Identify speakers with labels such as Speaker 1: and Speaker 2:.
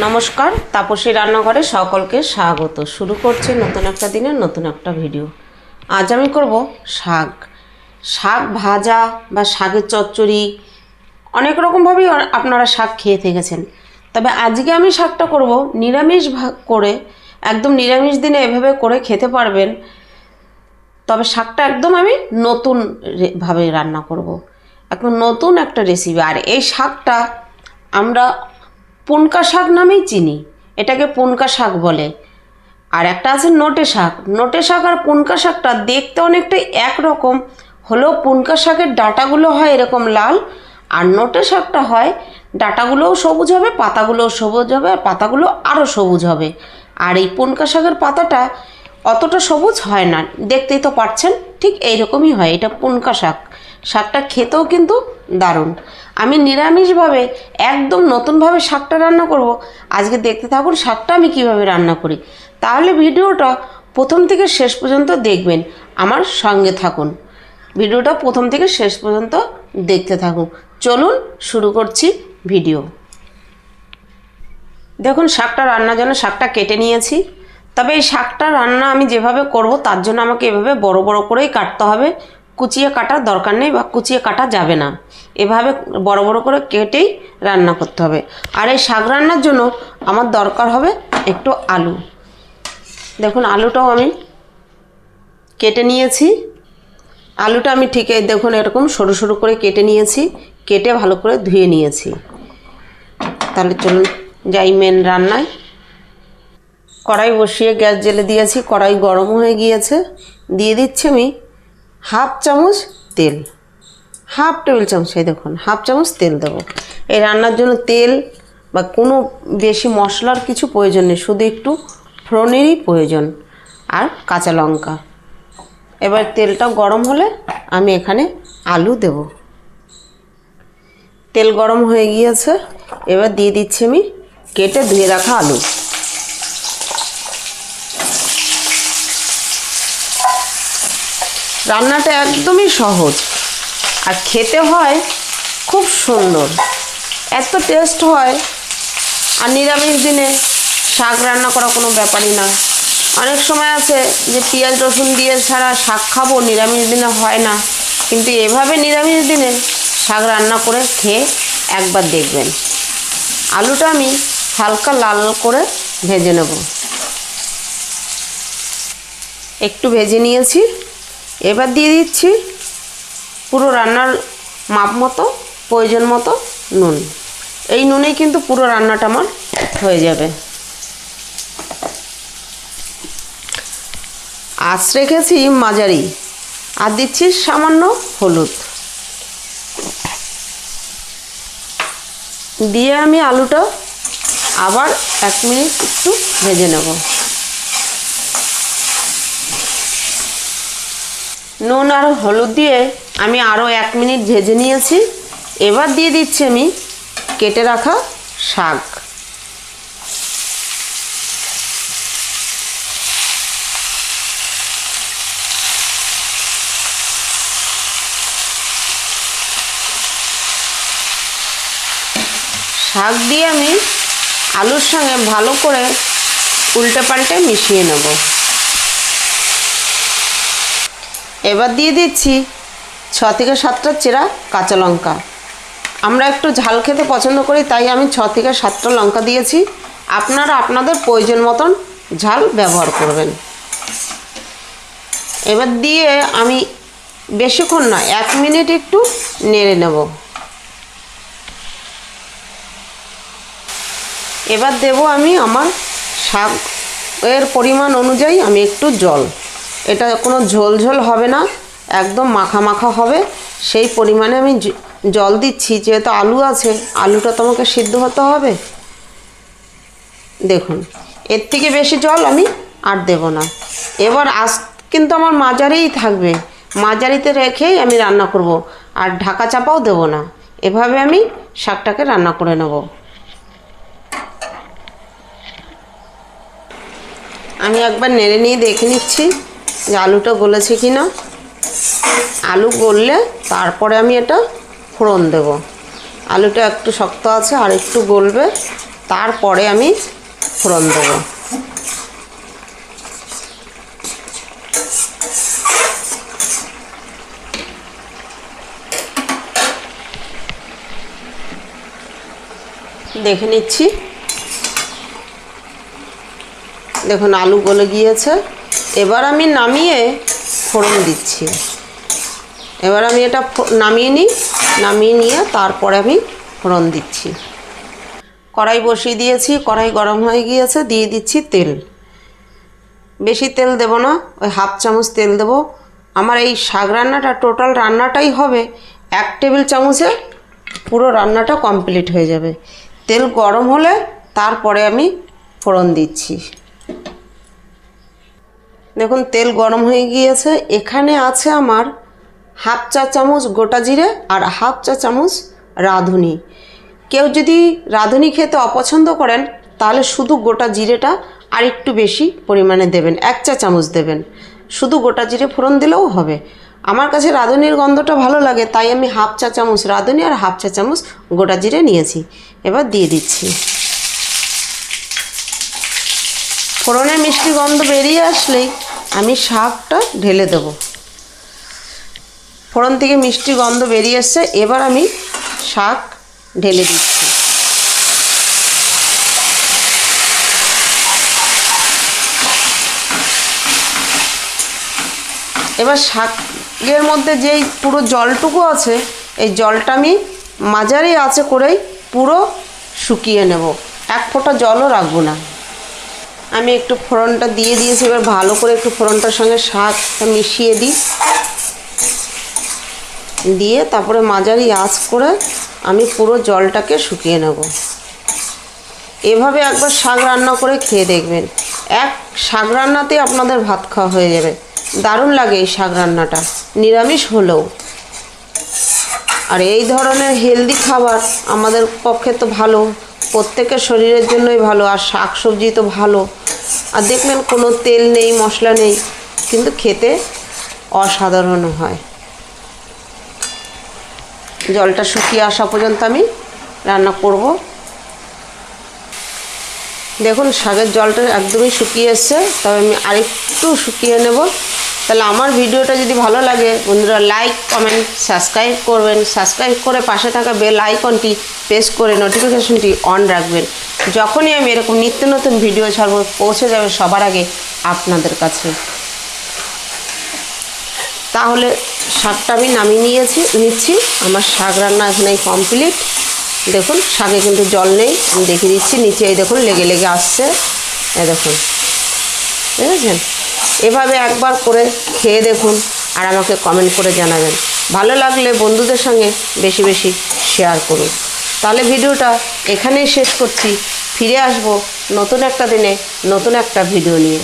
Speaker 1: নমস্কার, তাপসী রান্নাঘরে সকলকে স্বাগত। শুরু করছি নতুন একটা দিনের নতুন একটা ভিডিও। আজ আমি করব শাক। শাক ভাজা বা শাকের চচ্চড়ি অনেক রকমভাবেই আপনারা শাক খেয়ে থেকেছেন। তবে আজকে আমি শাকটা করব নিরামিষ করে, একদম নিরামিষ দিনে এভাবে করে খেতে পারবেন। তবে শাকটা একদম আমি নতুন ভাবে রান্না করব, একদম নতুন একটা রেসিপি। আর এই শাকটা আমরা পুনকা শাক নামেই চিনি, এটাকে পুনকা শাক বলে। আর একটা আছে নোটে শাক। নোটে শাক আর পুনকা শাকটা দেখতে অনেকটাই একরকম হলেও পুনকা শাকের ডাঁটাগুলো হয় এরকম লাল, আর নোটে শাকটা হয় ডাঁটাগুলোও সবুজ হবে, পাতাগুলোও সবুজ হবে, আর পাতাগুলো আরও সবুজ হবে। আর এই পুনকা শাকের পাতাটা অতটা সবুজ হয় না, দেখতেই তো পাচ্ছেন, ঠিক এইরকমই হয়। এটা পুনকা শাক। শাকটা খেতেও কিন্তু দারুণ। আমি নিরামিষভাবে একদম নতুনভাবে শাকটা রান্না করব। আজকে দেখতে থাকুন শাকটা আমি কিভাবে রান্না করি। তাহলে ভিডিওটা প্রথম থেকে শেষ পর্যন্ত দেখবেন, আমার সঙ্গে থাকুন। ভিডিওটা প্রথম থেকে শেষ পর্যন্ত দেখতে থাকুন। চলুন শুরু করছি ভিডিও। দেখুন শাকটা রান্নার জন্য শাকটা কেটে নিয়েছি। তবে এই শাকটা রান্না আমি যেভাবে করব তার জন্য আমাকে এভাবে বড় বড় করেই কাটতে হবে। কুচিয়ে কাটার দরকার নেই বা কুচিয়ে কাটা যাবে না, এভাবে বড় বড় করে কেটেই রান্না করতে হবে। আর এই শাক রান্নার জন্য আমার দরকার হবে একটু আলু। দেখুন আলুটাও আমি কেটে নিয়েছি। আলুটা আমি ঠিক দেখুন এরকম সরু সরু করে কেটে নিয়েছি, কেটে ভালো করে ধুয়ে নিয়েছি। তাহলে চলুন যাই মেন রান্নায়। কড়াই বসিয়ে গ্যাস জ্বেলে দিয়েছি, কড়াই গরম হয়ে গিয়েছে। দিয়ে দিচ্ছি আমি হাফ চামচ তেল, হাফ টেবিল চামচ, এই দেখুন হাফ চামচ তেল দেবো। এই রান্নার জন্য তেল বা কোনো বেশি মশলার কিছু প্রয়োজন নেই, শুধু একটু ফোড়নেরই প্রয়োজন আর কাঁচা লঙ্কা। এবার তেলটা গরম হলে আমি এখানে আলু দেব। তেল গরম হয়ে গিয়েছে, এবার দিয়ে দিচ্ছি আমি কেটে ধুয়ে রাখা আলু। রান্নাটা একদমই সহজ আর খেতে হয় খুব সুন্দর, এত টেস্ট হয়। আর নিরামিষ দিনে শাক রান্না করা কোনো ব্যাপারই না। অনেক সময় আছে যে পেঁয়াজ রসুন দিয়ে ছাড়া শাক খাবো, নিরামিষ দিনে হয় না। কিন্তু এভাবে নিরামিষ দিনে শাক রান্না করে খেয়ে একবার দেখবেন। আলুটা আমি হালকা লাল করে ভেজে নেব। একটু ভেজে নিয়েছি, এবার দিয়ে দিচ্ছি পুরো রান্নার মাপ মতো, প্রয়োজন মতো নুন। এই নুনেই কিন্তু পুরো রান্নাটা আমার হয়ে যাবে। আঁচ রেখেছি মাঝারি, আর দিচ্ছি সামান্য হলুদ। দিয়ে আমি আলুটা আবার 1 মিনিট একটু ভেজে নেব। নুন আর হলুদ দিয়ে আমি আরও 1 মিনিট ভেজে নিয়েছি। এবার দিয়ে দিচ্ছি আমি কেটে রাখা শাক। শাক দিয়ে আমি আলুর সঙ্গে ভালো করে উল্টে পাল্টে মিশিয়ে নেব। এবার দিয়ে দিচ্ছি 6 থেকে 7টা চেরা কাঁচা লঙ্কা। আমরা একটু ঝাল খেতে পছন্দ করি, তাই আমি 6 থেকে 7টা লঙ্কা দিয়েছি। আপনারা আপনাদের প্রয়োজন মতন ঝাল ব্যবহার করবেন। এবার দিয়ে আমি বেশিক্ষণ না, 1 মিনিট একটু নেড়ে নেব। এবার দেব আমি আমার শাকের পরিমাণ অনুযায়ী আমি একটু জল। এটা কোনো ঝোল ঝোল হবে না, একদম মাখা মাখা হবে, সেই পরিমাণে আমি জল দিচ্ছি। যেহেতু আলু আছে, আলুটা তো আমাকে সিদ্ধ হতে হবে। দেখুন এর থেকে বেশি জল আমি আর দেব না। এবার আঁচ কিন্তু আমার মাঝারিই থাকবে, মাঝারিতে রেখেই আমি রান্না করব, আর ঢাকা চাপাও দেব না। এভাবে আমি শাকটাকে রান্না করে নেব। আমি একবার নেড়ে নিয়ে দেখে নিচ্ছি যে আলুটা গলেছে কি না। আলু গললে তারপরে আমি এটা ফোড়ন দেব। আলুটা একটু শক্ত আছে, আর একটু গলবে, তারপরে আমি ফোড়ন দেবো। দেখে নিচ্ছি, দেখুন আলু গলে গিয়েছে। এবার আমি নামিয়ে ফোড়ন দিচ্ছি। এবার আমি এটা নামিয়ে নিই, নামিয়ে নিয়ে তারপরে আমি ফোড়ন দিচ্ছি। কড়াই বসিয়ে দিয়েছি, কড়াই গরম হয়ে গিয়েছে, দিয়ে দিচ্ছি তেল। বেশি তেল দেব না, ওই 1/2 চামচ তেল দেব। আমার এই শাক রান্নাটা টোটাল রান্নাটাই হবে 1 টেবিল চামচে, পুরো রান্নাটা কমপ্লিট হয়ে যাবে। তেল গরম হলে তারপরে আমি ফোড়ন দিচ্ছি। দেখুন তেল গরম হয়ে গিয়েছে। এখানে আছে আমার 1/2 চা চামচ গোটা জিরে আর 1/2 চা চামচ রাঁধুনি। কেউ যদি রাঁধুনি খেতে অপছন্দ করেন তাহলে শুধু গোটা জিরেটা আর একটু বেশি পরিমাণে দেবেন, 1 চা চামচ দেবেন। শুধু গোটা জিরে ফোড়ন দিলেও হবে। আমার কাছে রাঁধুনির গন্ধটা ভালো লাগে, তাই আমি 1/2 চা চামচ রাঁধুনি আর 1/2 চা চামচ গোটা জিরে নিয়েছি। এবার দিয়ে দিচ্ছি। ফোড়নের মিষ্টি গন্ধ বেরিয়ে আসলেই আমি শাকটা ঢেলে দেব। ফোড়ন থেকে মিষ্টি গন্ধ বেরিয়ে এসছে, এবার আমি শাক ঢেলে দিচ্ছি। এবার শাকের মধ্যে যেই পুরো জলটুকু আছে, এই জলটা আমি মাঝারি আঁচে করেই পুরো শুকিয়ে নেব, 1 ফোঁটা জলও রাখবো না। আমি একটু ফোড়নটা দিয়ে দিয়েছি। এবার ভালো করে একটু ফোড়নটার সঙ্গে শাকটা মিশিয়ে দিই, দিয়ে তারপরে মাঝারি আঁচ করে আমি পুরো জলটাকে শুকিয়ে নেব। এভাবে একবার শাক রান্না করে খেয়ে দেখবেন, এক শাক রান্নাতেই আপনাদের ভাত খাওয়া হয়ে যাবে। দারুণ লাগে এই শাক রান্নাটা, নিরামিষ হলেও। আর এই ধরনের হেলদি খাবার আমাদের পক্ষে তো ভালো, প্রত্যেকের শরীরের জন্যই ভালো। আর শাক সবজি তো ভালো, আর দেখবেন কোনো তেল নেই, মশলা নেই, কিন্তু খেতে অসাধারণ হয়। জলটা শুকিয়ে আসা পর্যন্ত আমি রান্না করব। দেখুন শাকের জলটা একদমই শুকিয়ে এসছে, তবে আমি আরেকটু শুকিয়ে নেব। তাহলে আমার ভিডিওটা যদি ভালো লাগে বন্ধুরা লাইক, কমেন্ট, সাবস্ক্রাইব করবেন। সাবস্ক্রাইব করে পাশে থাকা বেল আইকনটি প্রেস করে নোটিফিকেশনটি অন রাখবেন। যখনই আমি এরকম নিত্য নতুন ভিডিও ছাড়ব পৌঁছে যাবে সবার আগে আপনাদের কাছে। তাহলে শাকটা আমি নামিয়ে নিচ্ছি। আমার শাক রান্না এখানে কমপ্লিট। দেখুন শাকে কিন্তু জল নেই, আমি দেখিয়ে দিচ্ছি। নিচে এই দেখুন লেগে লেগে আসছে, এই দেখুন, বুঝেছেন? এভাবে একবার করে খেয়ে দেখুন আর আমাকে কমেন্ট করে জানাবেন। ভালো লাগলে বন্ধুদের সঙ্গে বেশি বেশি শেয়ার করুন। তাহলে ভিডিওটা এখানেই শেষ করছি। ফিরে আসবো নতুন একটা দিনে নতুন একটা ভিডিও নিয়ে।